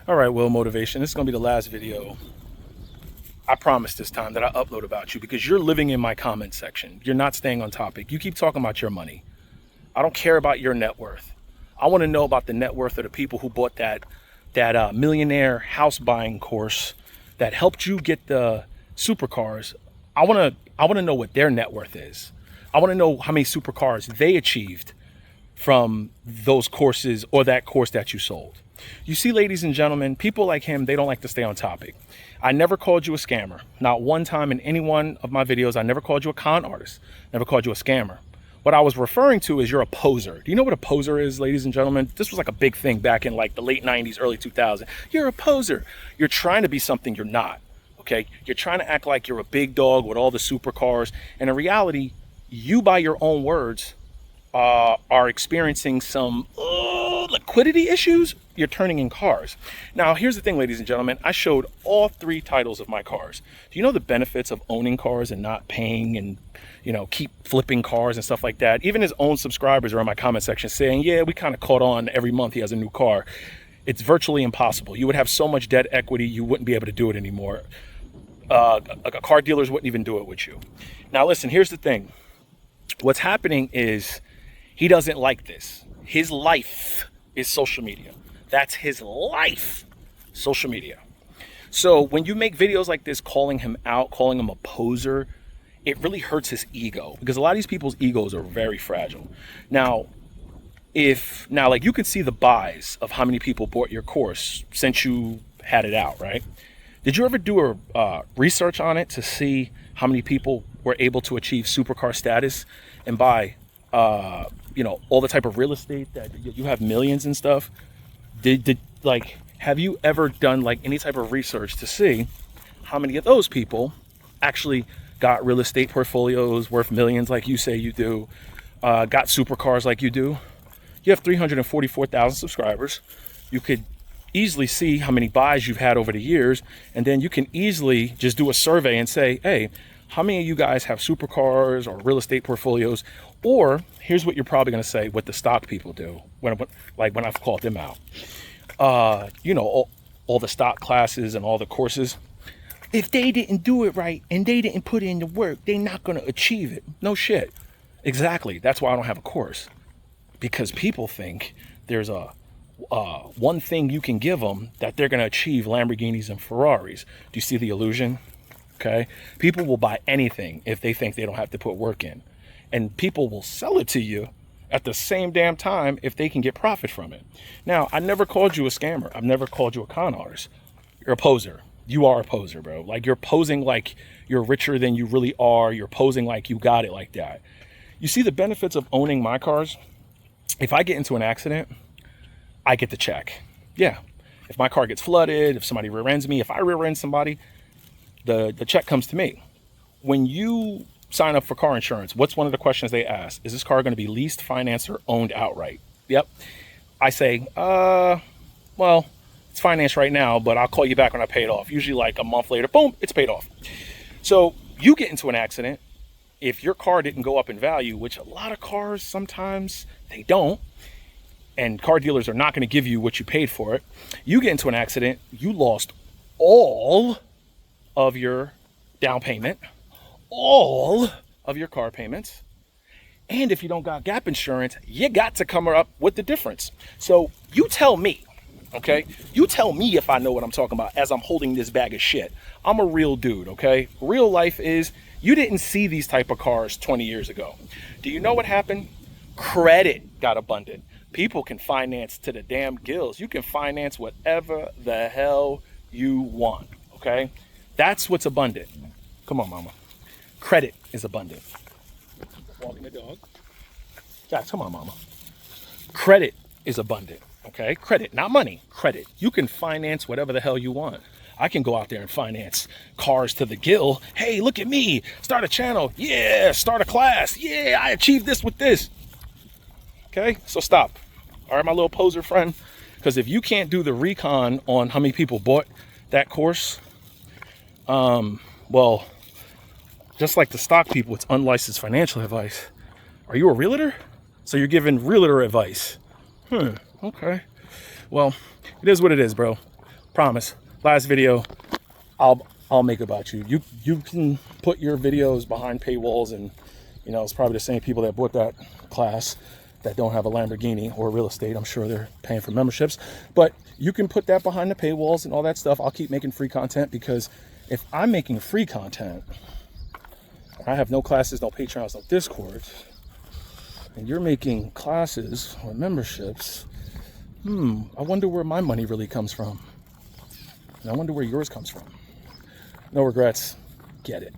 All right, Will Motivation. This is going to be the last video, I promise this time, that I upload about you because you're living in my comment section. You're not staying on topic. You keep talking about your money. I don't care about your net worth. I want to know about the net worth of the people who bought that millionaire house buying course that helped you get the supercars. I want to know what their net worth is. I want to know how many supercars they achieved from those courses or that course that you sold. You see, ladies and gentlemen, people like him, they don't like to stay on topic. I never called you a scammer. Not one time in any one of my videos, I never called you a con artist. Never called you a scammer. What I was referring to is you're a poser. Do you know what a poser is, ladies and gentlemen? This was like a big thing back in like the late 90s, early 2000s. You're a poser. You're trying to be something you're not, okay? You're trying to act like you're a big dog with all the supercars. And in reality, you, by your own words, are experiencing some liquidity issues. You're turning in cars. Now, here's the thing, ladies and gentlemen. I showed all 3 titles of my cars. Do you know the benefits of owning cars and not paying and, you know, keep flipping cars and stuff like that? Even his own subscribers are in my comment section saying, yeah, we kind of caught on every month he has a new car. It's virtually impossible. You would have so much debt equity, you wouldn't be able to do it anymore. Car dealers wouldn't even do it with you. Now, listen, here's the thing. What's happening is he doesn't like this. His life is social media. That's his life, social media. So when you make videos like this, calling him out, calling him a poser, it really hurts his ego because a lot of these people's egos are very fragile. Now, like you could see the buys of how many people bought your course since you had it out, right? Did you ever do a research on it to see how many people were able to achieve supercar status and buy you know, all the type of real estate that you have millions and stuff? Have you ever done like any type of research to see how many of those people actually got real estate portfolios worth millions like you say you do, got supercars like you do? You have 344,000 subscribers. You could easily see how many buys you've had over the years, and then you can easily just do a survey and say, hey, how many of you guys have supercars or real estate portfolios? Or here's what you're probably going to say, what the stock people do when I've called them out. You know, all the stock classes and all the courses. If they didn't do it right and they didn't put in the work, they're not going to achieve it. No shit. Exactly. That's why I don't have a course. Because people think there's a one thing you can give them that they're going to achieve Lamborghinis and Ferraris. Do you see the illusion? Okay. People will buy anything if they think they don't have to put work in. And people will sell it to you at the same damn time if they can get profit from it. Now, I never called you a scammer. I've never called you a con artist. You're a poser. You are a poser, bro. Like, you're posing like you're richer than you really are. You're posing like you got it like that. You see the benefits of owning my cars? If I get into an accident, I get the check. Yeah. If my car gets flooded, if somebody rear ends me, if I rear end somebody, the check comes to me. When you sign up for car insurance, what's one of the questions they ask? Is this car going to be leased, financed, or owned outright? Yep. I say, well, it's financed right now, but I'll call you back when I pay it off. Usually like a month later, boom, it's paid off. So you get into an accident. If your car didn't go up in value, which a lot of cars, sometimes they don't, and car dealers are not going to give you what you paid for it, you get into an accident, you lost all of your down payment, all of your car payments, and if you don't got gap insurance, you got to come up with the difference. So you tell me, okay? You tell me if I know what I'm talking about as I'm holding this bag of shit. I'm a real dude, okay? Real life is, you didn't see these type of cars 20 years ago. Do you know what happened? Credit got abundant. People can finance to the damn gills. You can finance whatever the hell you want, okay? That's what's abundant. Come on, mama. Credit is abundant. Walking the dog. Guys, come on, mama. Credit is abundant, okay? Credit, not money, credit. You can finance whatever the hell you want. I can go out there and finance cars to the gill. Hey, look at me. Start a channel. Yeah, start a class. Yeah, I achieved this with this. Okay, so stop. All right, my little poser friend. Because if you can't do the recon on how many people bought that course, well, just like the stock people, it's unlicensed financial advice. Are you a realtor? So you're giving realtor advice. Okay. Well, it is what it is, bro. Promise. Last video, I'll make about you. You can put your videos behind paywalls, and you know, it's probably the same people that bought that class that don't have a Lamborghini or real estate. I'm sure they're paying for memberships, but you can put that behind the paywalls and all that stuff. I'll keep making free content, because if I'm making free content, I have no classes, no Patreons, no Discord, and you're making classes or memberships, I wonder where my money really comes from. And I wonder where yours comes from. No regrets. Get it.